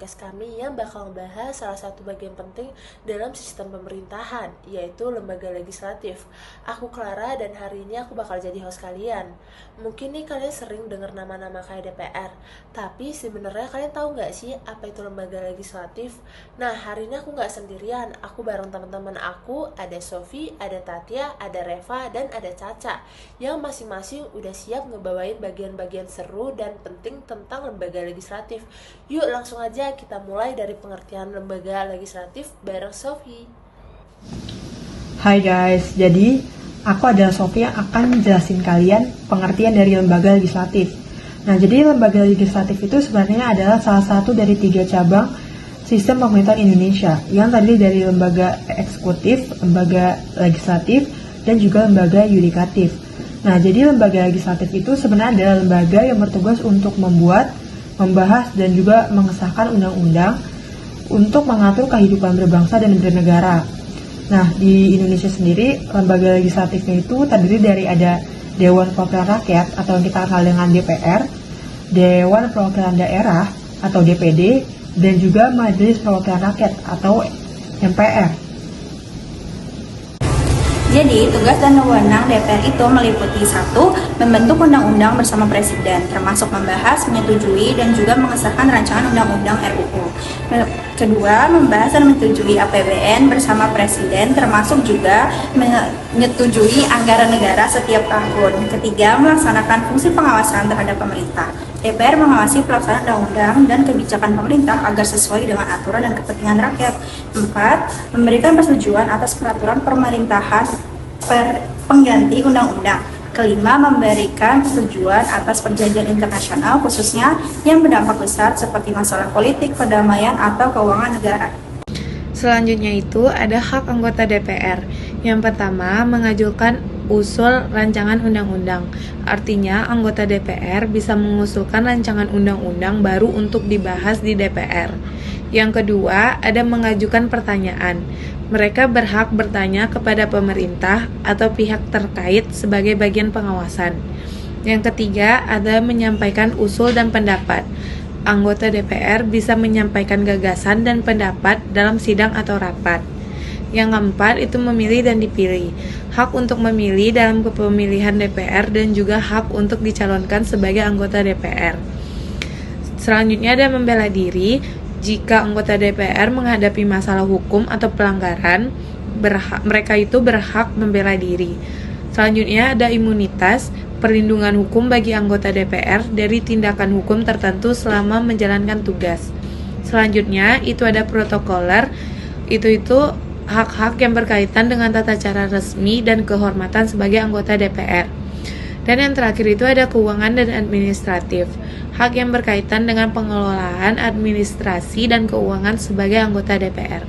podcast kami yang bakal membahas salah satu bagian penting dalam sistem pemerintahan, yaitu lembaga legislatif. Aku Clara dan hari ini aku bakal jadi host kalian. Mungkin nih kalian sering dengar nama-nama kayak DPR, tapi sebenarnya kalian tahu nggak sih apa itu lembaga legislatif? Nah, hari ini aku nggak sendirian, aku bareng teman-teman aku, ada Sofi, ada Tatia, ada Reva, dan ada Caca, yang masing-masing udah siap ngebawain bagian-bagian seru dan penting tentang lembaga legislatif. Yuk langsung aja kita mulai dari pengertian lembaga legislatif bareng Sofi. Hai guys, jadi aku adalah Sofi yang akan jelasin kalian pengertian dari lembaga legislatif. Nah, jadi lembaga legislatif itu sebenarnya adalah salah satu dari 3 cabang sistem pemerintahan Indonesia yang terdiri dari lembaga eksekutif, lembaga legislatif, dan juga lembaga yudikatif. Nah, jadi lembaga legislatif itu sebenarnya adalah lembaga yang bertugas untuk membuat, membahas, dan juga mengesahkan undang-undang untuk mengatur kehidupan berbangsa dan bernegara. Nah, di Indonesia sendiri, lembaga legislatifnya itu terdiri dari ada Dewan Perwakilan Rakyat atau yang kita kenal dengan DPR, Dewan Perwakilan Daerah atau DPD, dan juga Majelis Perwakilan Rakyat atau MPR. Jadi, tugas dan wewenang DPR itu meliputi 1. Membentuk undang-undang bersama Presiden, termasuk membahas, menyetujui, dan juga mengesahkan rancangan undang-undang RUU. Kedua, membahas dan menyetujui APBN bersama Presiden, termasuk juga menyetujui anggaran negara setiap tahun. Ketiga, melaksanakan fungsi pengawasan terhadap pemerintah. DPR mengawasi pelaksanaan undang-undang dan kebijakan pemerintah agar sesuai dengan aturan dan kepentingan rakyat. 4. Memberikan persetujuan atas peraturan pemerintahan pengganti undang-undang. Kelima, memberikan persetujuan atas perjanjian internasional khususnya yang berdampak besar seperti masalah politik, perdamaian, atau keuangan negara. Selanjutnya itu ada hak anggota DPR. Yang pertama, mengajukan usul rancangan undang-undang. Artinya, anggota DPR bisa mengusulkan rancangan undang-undang baru untuk dibahas di DPR. Yang kedua, ada mengajukan pertanyaan. Mereka berhak bertanya kepada pemerintah atau pihak terkait sebagai bagian pengawasan. Yang ketiga, ada menyampaikan usul dan pendapat. Anggota DPR bisa menyampaikan gagasan dan pendapat dalam sidang atau rapat. Yang keempat, itu memilih dan dipilih. Hak untuk memilih dalam kepemilihan DPR dan juga hak untuk dicalonkan sebagai anggota DPR. Selanjutnya ada membela diri. Jika anggota DPR menghadapi masalah hukum atau pelanggaran, mereka itu berhak membela diri. Selanjutnya ada imunitas, perlindungan hukum bagi anggota DPR dari tindakan hukum tertentu selama menjalankan tugas. Selanjutnya itu ada protokoler, itu hak-hak yang berkaitan dengan tata cara resmi dan kehormatan sebagai anggota DPR. Dan yang terakhir itu ada keuangan dan administratif, hak yang berkaitan dengan pengelolaan administrasi dan keuangan sebagai anggota DPR.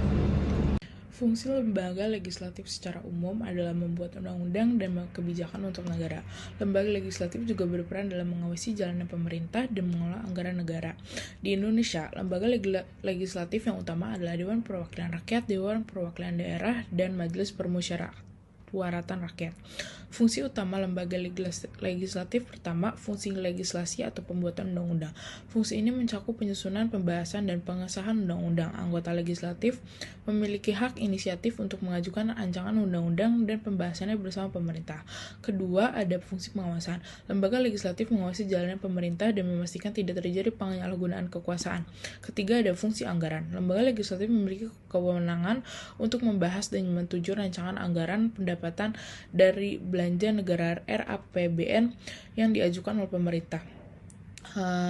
Fungsi lembaga legislatif secara umum adalah membuat undang-undang dan kebijakan untuk negara. Lembaga legislatif juga berperan dalam mengawasi jalannya pemerintah dan mengelola anggaran negara. Di Indonesia, lembaga legislatif yang utama adalah Dewan Perwakilan Rakyat, Dewan Perwakilan Daerah, dan Majelis Permusyawaratan Rakyat. Fungsi utama lembaga legislatif pertama, fungsi legislasi atau pembuatan undang-undang. Fungsi ini mencakup penyusunan, pembahasan, dan pengesahan undang-undang. Anggota legislatif memiliki hak inisiatif untuk mengajukan rancangan undang-undang dan pembahasannya bersama pemerintah. Kedua, ada fungsi pengawasan. Lembaga legislatif mengawasi jalannya pemerintah dan memastikan tidak terjadi penyalahgunaan kekuasaan. Ketiga, ada fungsi anggaran. Lembaga legislatif memiliki kewenangan untuk membahas dan menyetujui rancangan anggaran pendapatan dari belanja negara RAPBN yang diajukan oleh pemerintah.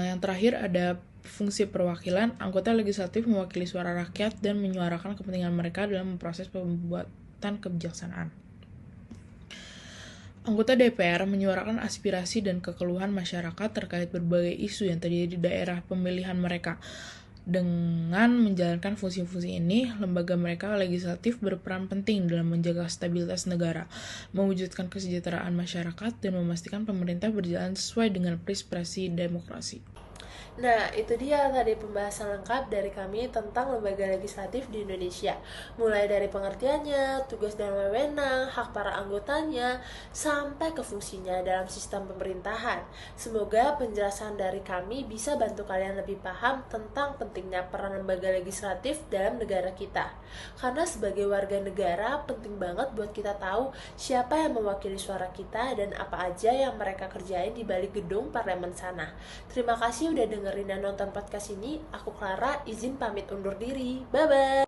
Yang terakhir ada fungsi perwakilan. Anggota legislatif mewakili suara rakyat dan menyuarakan kepentingan mereka dalam proses pembuatan kebijaksanaan. Anggota DPR menyuarakan aspirasi dan kekeluhan masyarakat terkait berbagai isu yang terjadi di daerah pemilihan mereka. Dengan menjalankan fungsi-fungsi ini, lembaga mereka legislatif berperan penting dalam menjaga stabilitas negara, mewujudkan kesejahteraan masyarakat, dan memastikan pemerintah berjalan sesuai dengan prinsip demokrasi. Nah, itu dia tadi pembahasan lengkap dari kami tentang lembaga legislatif di Indonesia. Mulai dari pengertiannya, tugas dan wewenang, hak para anggotanya, sampai ke fungsinya dalam sistem pemerintahan. Semoga penjelasan dari kami bisa bantu kalian lebih paham tentang pentingnya peran lembaga legislatif dalam negara kita. Karena sebagai warga negara, penting banget buat kita tahu siapa yang mewakili suara kita dan apa aja yang mereka kerjain di balik gedung parlemen sana. Terima kasih udah dengerin dan nonton podcast ini. Aku Clara, izin pamit undur diri. Bye-bye.